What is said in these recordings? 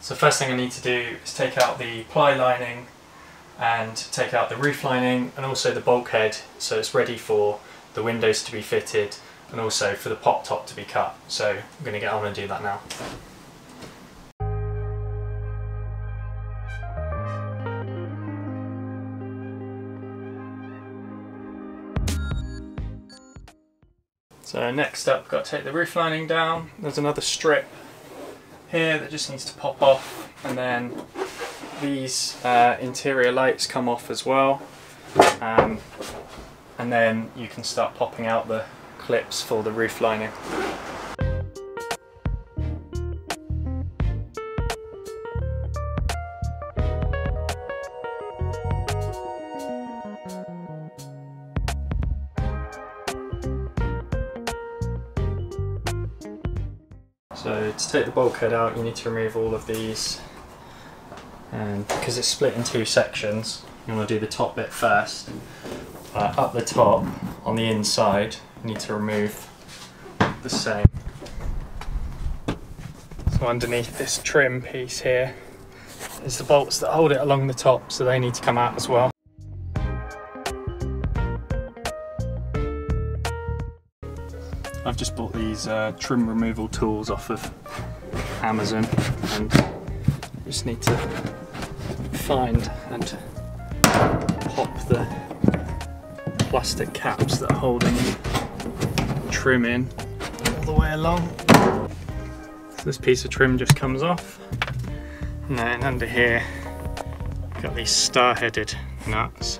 So first thing I need to do is take out the ply lining and take out the roof lining and also the bulkhead, so it's ready for the windows to be fitted and also for the pop top to be cut. So I'm going to get on and do that now. So next up, I've got to take the roof lining down. There's another strip here that just needs to pop off, and then these interior lights come off as well, and then you can start popping out the clips for the roof lining. So to take the bulkhead out, you need to remove all of these, and because it's split in two sections, you want to do the top bit first. Up the top, on the inside, you need to remove the same. So underneath this trim piece here is the bolts that hold it along the top, so they need to come out as well. I've just bought these trim removal tools off of Amazon, and just need to find and pop the plastic caps that are holding the trim in all the way along. So this piece of trim just comes off, and then under here I've got these star-headed nuts.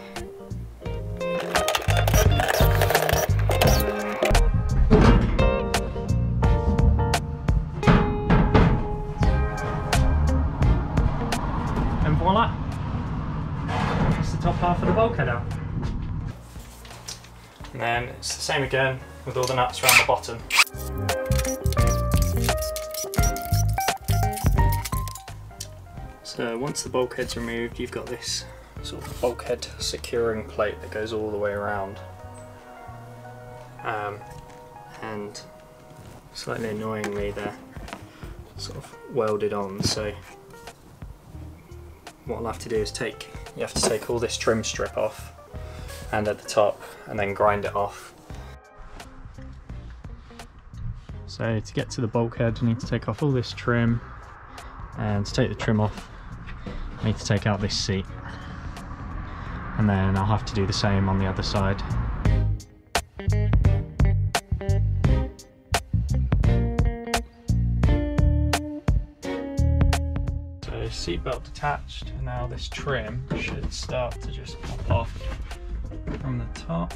And voila! That's the top half of the bulkhead out. And then it's the same again with all the nuts around the bottom. So once the bulkhead's removed, you've got this sort of bulkhead securing plate that goes all the way around. And slightly annoyingly, they're sort of welded on, so what I'll have to do is you have to take all this trim strip off and at the top, and then grind it off. So to get to the bulkhead, you need to take off all this trim, and to take the trim off, I need to take out this seat, and then I'll have to do the same on the other side. So seat belt detached, and now this trim should start to just pop off from the top.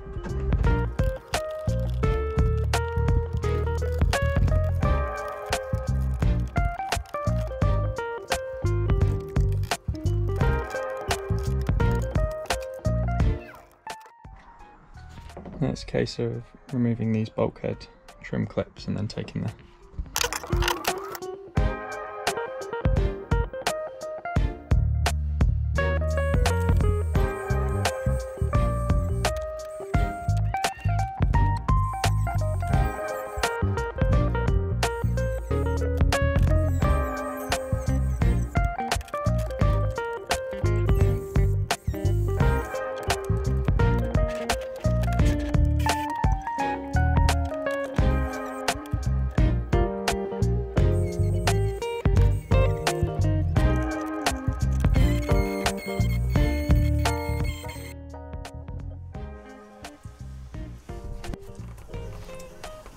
It's a case of removing these bulkhead trim clips and then taking the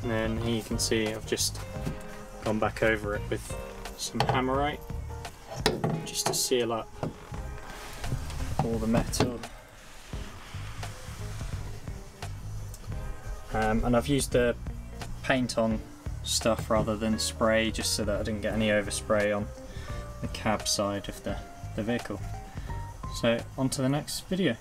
And then here you can see I've just gone back over it with some hammerite just to seal up all the metal. And I've used the paint on stuff rather than spray, just so that I didn't get any overspray on the cab side of the vehicle. So on to the next video.